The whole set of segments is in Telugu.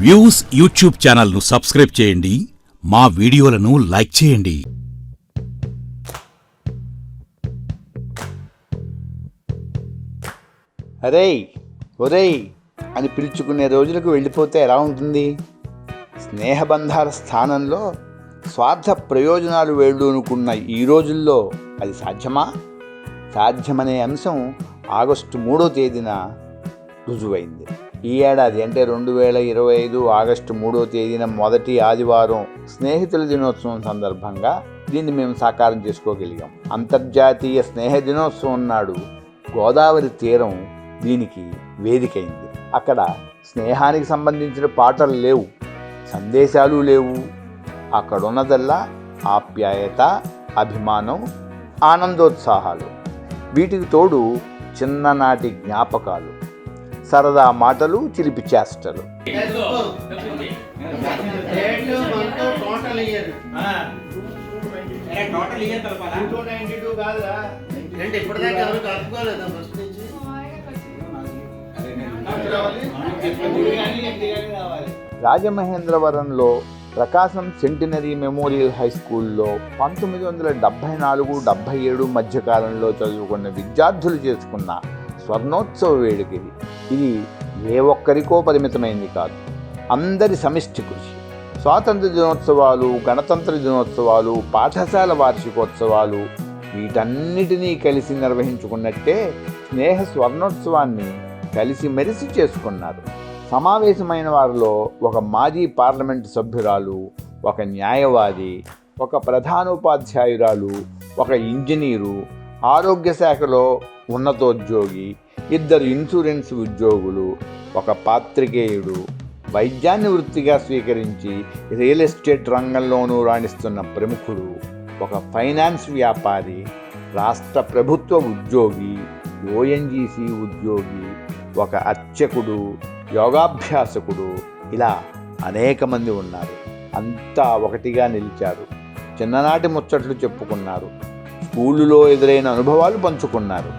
వ్యూస్ యూట్యూబ్ ఛానల్ను సబ్స్క్రైబ్ చేయండి, మా వీడియోలను లైక్ చేయండి. అరేయ్ ఒరేయ్ అని పిలుచుకునే రోజులకు వెళ్ళిపోతే ఎలా ఉంటుంది? స్నేహబంధాల స్థానంలో స్వార్థ ప్రయోజనాలు వేళ్ళూనుకున్న ఈ రోజుల్లో అది సాధ్యమా? సాధ్యమనే అంశం ఆగస్టు 3వ తేదీన రుజువైంది. ఈ ఏడాది అంటే 2025 ఆగస్టు 3వ తేదీన మొదటి ఆదివారం స్నేహితుల దినోత్సవం సందర్భంగా దీన్ని మేము సాకారం చేసుకోగలిగాం. అంతర్జాతీయ స్నేహ దినోత్సవం నాడు గోదావరి తీరం దీనికి వేదికైంది. అక్కడ స్నేహానికి సంబంధించిన పాటలు లేవు, సందేశాలు లేవు. అక్కడున్నదల్లా ఆప్యాయత, అభిమానం, ఆనందోత్సాహాలు. వీటికి తోడు చిన్ననాటి జ్ఞాపకాలు, సరదా మాటలు, చిలిపి చేష్టలు. రాజమహేంద్రవరంలో ప్రకాశం సెంటినరీ మెమోరియల్ హై స్కూల్లో 1974-77 మధ్యకాలంలో చదువుకున్న విద్యార్థులు చేసుకున్న స్వర్ణోత్సవ వేడుక ఇది ఏ ఒక్కరికో పరిమితమైంది కాదు, అందరి సమిష్టి కృషి. స్వాతంత్ర దినోత్సవాలు, గణతంత్ర దినోత్సవాలు, పాఠశాల వార్షికోత్సవాలు వీటన్నిటినీ కలిసి నిర్వహించుకున్నట్టే స్నేహ స్వర్ణోత్సవాన్ని కలిసిమెలిసి చేసుకున్నారు. సమావేశమైన వారిలో ఒక మాజీ పార్లమెంటు సభ్యురాలు, ఒక న్యాయవాది, ఒక ప్రధానోపాధ్యాయురాలు, ఒక ఇంజనీరు, ఆరోగ్య శాఖలో ఉన్నతోద్యోగి, 2 ఇన్సూరెన్స్ ఉద్యోగులు, ఒక పాత్రికేయుడు, వైద్యాన్ని వృత్తిగా స్వీకరించి రియల్ ఎస్టేట్ రంగంలోనూ రాణిస్తున్న ప్రముఖుడు, ఒక ఫైనాన్స్ వ్యాపారి, రాష్ట్ర ప్రభుత్వ ఉద్యోగి, ONGC ఉద్యోగి, ఒక అర్చకుడు, యోగాభ్యాసకుడు, ఇలా అనేక మంది ఉన్నారు. అంతా ఒకటిగా నిలిచారు. చిన్ననాటి ముచ్చట్లు చెప్పుకున్నారు, స్కూలులో ఎదురైన అనుభవాలు పంచుకున్నారు.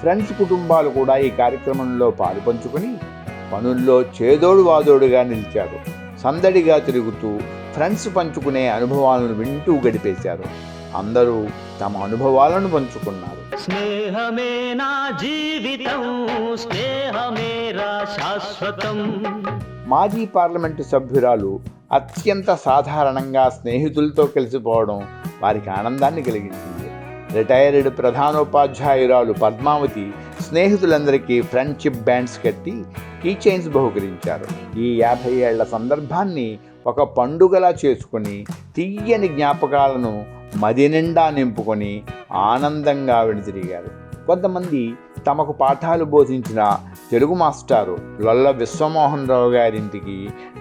ఫ్రెండ్స్ కుటుంబాలు కూడా ఈ కార్యక్రమంలో పాలు పంచుకుని పనుల్లో చేదోడు వాదోడుగా నిలిచారు. సందడిగా తిరుగుతూ ఫ్రెండ్స్ పంచుకునే అనుభవాలను వింటూ గడిపేశారు. అందరూ తమ అనుభవాలను పంచుకున్నారు. స్నేహమే నా జీవితం, స్నేహమేరా శాశ్వతం. మాజీ పార్లమెంటు సభ్యురాలు అత్యంత సాధారణంగా స్నేహితులతో కలిసిపోవడం వారికి ఆనందాన్ని కలిగించింది. రిటైర్డ్ ప్రధానోపాధ్యాయురాలు పద్మావతి స్నేహితులందరికీ ఫ్రెండ్షిప్ బ్యాండ్స్ కట్టి కీ చైన్స్ బహుకరించారు. ఈ 50 ఏళ్ల సందర్భాన్ని ఒక పండుగలా చేసుకుని తీయని జ్ఞాపకాలను మది నిండా నింపుకొని ఆనందంగా వెనుతిరిగారు. కొంతమంది తమకు పాఠాలు బోధించిన తెలుగు మాస్టారు లొల్ల విశ్వమోహన్ రావు గారింటికి,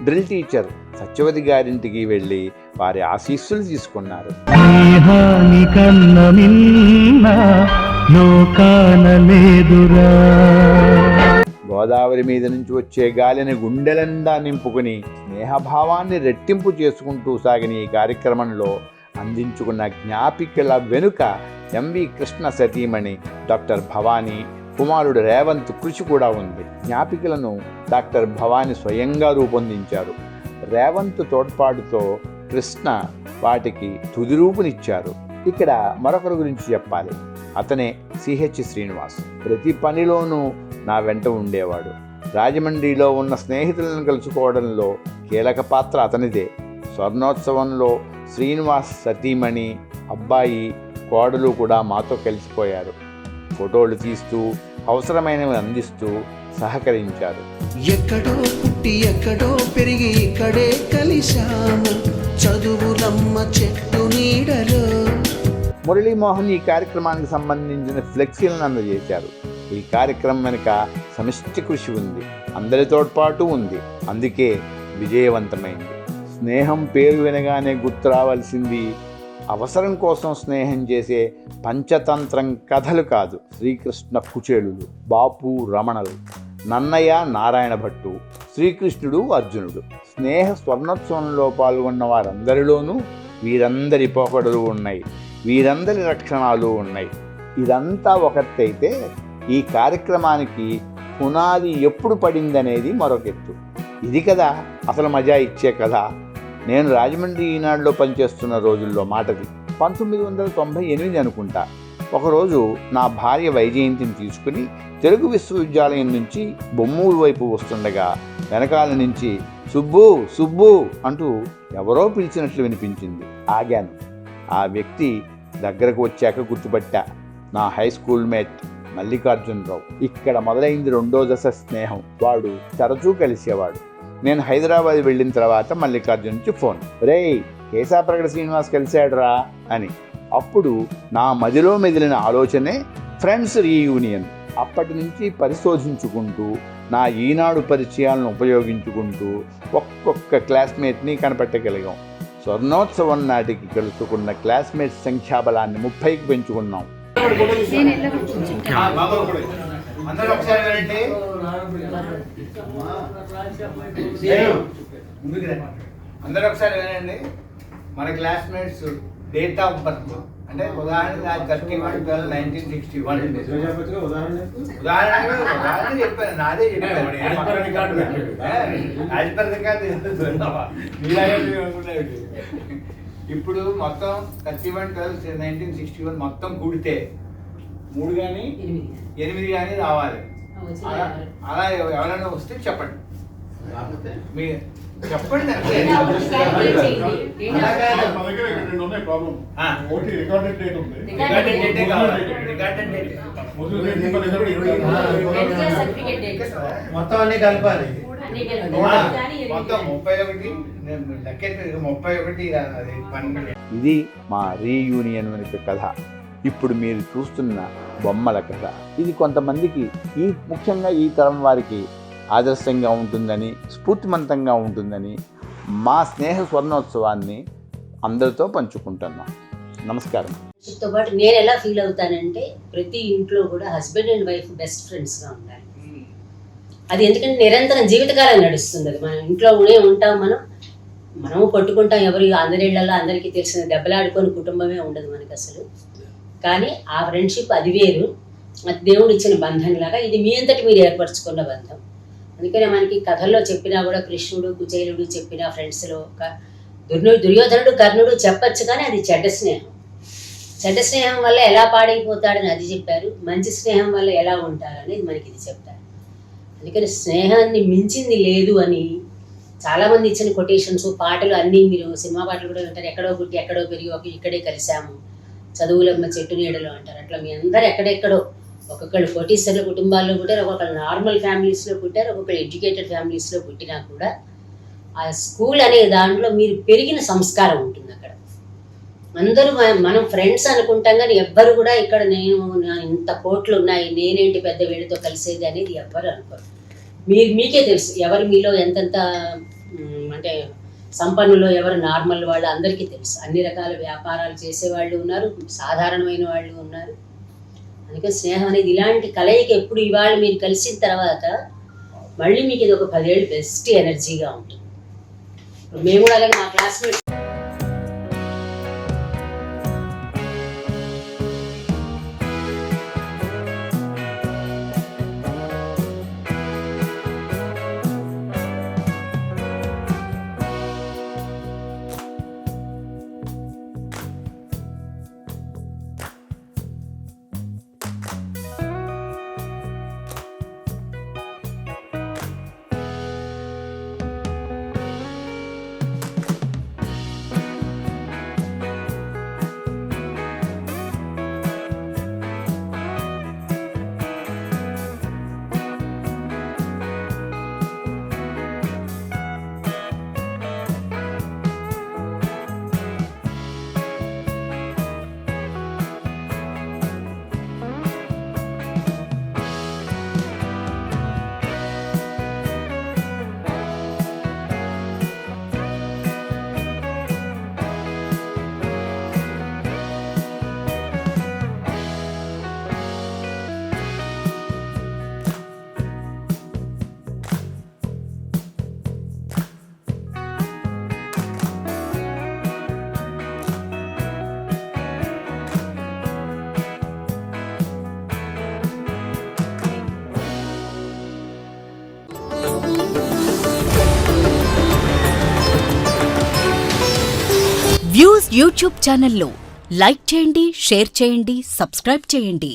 డ్రిల్ టీచర్ సత్యవతి గారింటికి వెళ్ళి వారి ఆశీస్సులు తీసుకున్నారు. గోదావరి మీద నుంచి వచ్చే గాలిని గుండెలండా నింపుకుని స్నేహభావాన్ని రెట్టింపు చేసుకుంటూ సాగిన ఈ కార్యక్రమంలో అందించుకున్న జ్ఞాపికల వెనుక MV కృష్ణ సతీమణి డాక్టర్ భవానీ, కుమారుడు రేవంత్ కృషి కూడా ఉంది. జ్ఞాపికలను డాక్టర్ భవానీ స్వయంగా రూపొందించారు. రేవంత్ తోడ్పాటుతో కృష్ణ వాటికి తుది రూపునిచ్చారు. ఇక్కడ మరొకరి గురించి చెప్పాలి. అతనే CH శ్రీనివాస్. ప్రతి పనిలోనూ నా వెంట ఉండేవాడు. రాజమండ్రిలో ఉన్న స్నేహితులను కలుసుకోవడంలో కీలక పాత్ర అతనిదే. స్వర్ణోత్సవంలో శ్రీనివాస్ సతీమణి, అబ్బాయి, కోడలు కూడా మాతో కలిసిపోయారు. ఫోటోలు తీస్తూ అవసరమైనవి అందిస్తూ సహకరించారు. ఎక్కడో పుట్టి ఎక్కడో పెరిగి ఇక్కడే కలిశాము, చదువులమ్మ చెట్టు నీడలో. మురళీమోహన్ ఈ కార్యక్రమానికి సంబంధించిన ఫ్లెక్సీలను అందజేశారు. ఈ కార్యక్రమం వెనుక సమిష్టి కృషి ఉంది, అందరి తోడ్పాటు ఉంది. అందుకే విజయవంతమైంది. స్నేహం పేరు వినగానే గుర్తు రావాల్సింది అవసరం కోసం స్నేహం చేసే పంచతంత్రం కథలు కాదు. శ్రీకృష్ణ కుచేలులు, బాపు రమణలు, నన్నయ్య నారాయణ భట్టు, శ్రీకృష్ణుడు అర్జునుడు. స్నేహ స్వర్ణోత్సవంలో పాల్గొన్న వారందరిలోనూ వీరందరి పోకడలు ఉన్నాయి, వీరందరి రక్షణాలు ఉన్నాయి. ఇదంతా ఒకటైతే ఈ కార్యక్రమానికి పునాది ఎప్పుడు పడిందనేది మరొక ఎత్తు. ఇది కదా అసలు మజా ఇచ్చే కథ. నేను రాజమండ్రి ఈనాడులో పనిచేస్తున్న రోజుల్లో మాటది. 1998 అనుకుంటా. ఒకరోజు నా భార్య వైజయంతిని తీసుకుని తెలుగు విశ్వవిద్యాలయం నుంచి బొమ్మూరు వైపు వస్తుండగా వెనకాల నుంచి సుబ్బు సుబ్బు అంటూ ఎవరో పిలిచినట్లు వినిపించింది. ఆగాను. ఆ వ్యక్తి దగ్గరకు వచ్చాక గుర్తుపట్టా. నా హై స్కూల్ మేట్ మల్లికార్జునరావు. ఇక్కడ మొదలైంది రెండో దశ స్నేహం. వాడు తరచూ కలిసేవాడు. నేను హైదరాబాద్ వెళ్ళిన తర్వాత మల్లికార్జున్ నుంచి ఫోన్, రేయ్ కేశాప్రగడ శ్రీనివాస్ కలిశాడురా అని. అప్పుడు నా మదిలో మెదిలిన ఆలోచనే ఫ్రెండ్స్ రీయూనియన్. అప్పటి నుంచి పరిశోధించుకుంటూ నా ఈనాడు పరిచయాలను ఉపయోగించుకుంటూ ఒక్కొక్క క్లాస్మేట్ని కనిపెట్టగలిగాం. స్వర్ణోత్సవం నాటికి కలుసుకున్న క్లాస్మేట్ సంఖ్యాబలాన్ని 30కి పెంచుకున్నాం. అందరూ ఒకసారి వినండి. మన క్లాస్మేట్స్ డేట్ ఆఫ్ బర్త్ అంటే ఉదాహరణకి 31/12/1961. ఉదాహరణ చెప్పాను, నాదే చెప్పాను. ఇప్పుడు మొత్తం 31/12/1961 మొత్తం కూడితే 3 కానీ 8 కానీ రావాలి. అలా ఎవరైనా వస్తే చెప్పండి. మీ చెప్పండి. మొత్తం అన్ని కలపాలి. మొత్తం 31 లెక్కెట్టి 31 అది 12. ఇది మా రీయూనియన్ వెనుక కథ. ఇప్పుడు మీరు చూస్తున్న బొమ్మల కథ. ఇది కొంతమందికి ముఖ్యంగా ఈ తరం వారికి ఆదర్శంగా ఉంటుందని, స్ఫూర్తిమంతంగా ఉంటుందని మా స్నేహ స్వర్ణోత్సవాన్ని అందరితో పంచుకుంటున్నాం. నమస్కారం. తో పాటు నేను ఎలా ఫీల్ అవుతానంటే ప్రతి ఇంట్లో కూడా హస్బెండ్ అండ్ వైఫ్ బెస్ట్ ఫ్రెండ్స్గా ఉండాలి. అది ఎందుకంటే నిరంతరం జీవితకాలం నడుస్తుంది. అది మన ఇంట్లోనే ఉంటాం, మనము కొట్టుకుంటాం. ఎవరు అందరిళ్ళల్లో అందరికీ తెలిసిన దెబ్బలాడుకొని కుటుంబమే ఉండదు మనకు అసలు. కానీ ఆ ఫ్రెండ్షిప్ అది వేరు. అది దేవుడు ఇచ్చిన బంధంలాగా. ఇది మీ అంతటి మీరు ఏర్పరచుకున్న బంధం. అందుకనే మనకి కథల్లో చెప్పినా కూడా కృష్ణుడు కుచేలుడు చెప్పిన ఫ్రెండ్స్లో దుర్యోధనుడు కర్ణుడు చెప్పచ్చు, కానీ అది చెడ్డ స్నేహం. చెడ్డ స్నేహం వల్ల ఎలా పాడైపోతాడని అది చెప్పారు. మంచి స్నేహం వల్ల ఎలా ఉంటారనేది మనకి ఇది చెప్తారు. అందుకని స్నేహాన్ని మించింది లేదు అని చాలామంది ఇచ్చిన కొటేషన్స్, పాటలు అన్నీ మీరు సినిమా పాటలు కూడా వింటారు. ఎక్కడో పుట్టి ఎక్కడో పెరిగి ఇక్కడే కలిసాము, చదువులమ్మ చెట్టు నీడలో అంటారు. అట్లా మీ అందరూ ఎక్కడెక్కడో, ఒక్కొక్కళ్ళు కోటీశ్వర్ల కుటుంబాల్లో పుట్టారు, ఒక్కొక్కళ్ళు నార్మల్ ఫ్యామిలీస్లో పుట్టారు, ఒక్కొక్కళ్ళు ఎడ్యుకేటెడ్ ఫ్యామిలీస్లో పుట్టినా కూడా ఆ స్కూల్ అనే దాంట్లో మీరు పెరిగిన సంస్కారం ఉంటుంది. అక్కడ అందరూ మనం ఫ్రెండ్స్ అనుకుంటాం, కానీ ఎవ్వరు కూడా ఇక్కడ ఇంత కోట్లు ఉన్నాయి, నేనేంటి పెద్ద వీడితో కలిసేది అనేది ఎవ్వరు అనుకోరు. మీకే తెలుసు ఎవరు మీలో ఎంతెంత అంటే సంపన్నులో, ఎవరు నార్మల్ వాళ్ళు అందరికీ తెలుసు. అన్ని రకాల వ్యాపారాలు చేసేవాళ్ళు ఉన్నారు, సాధారణమైన వాళ్ళు ఉన్నారు. అందుకే స్నేహం అనేది ఇలాంటి కలయిక ఎప్పుడు ఇవాళ మీరు కలిసిన తర్వాత మళ్ళీ మీకు ఇది ఒక 10 ఏళ్ళు బెస్ట్ ఎనర్జీగా ఉంటుంది. మేము కూడా అలాగే మా క్లాస్మేట్ వ్యూస్ యూట్యూబ్ ఛానల్లో లైక్ చేయండి, షేర్ చేయండి, సబ్స్క్రైబ్ చేయండి.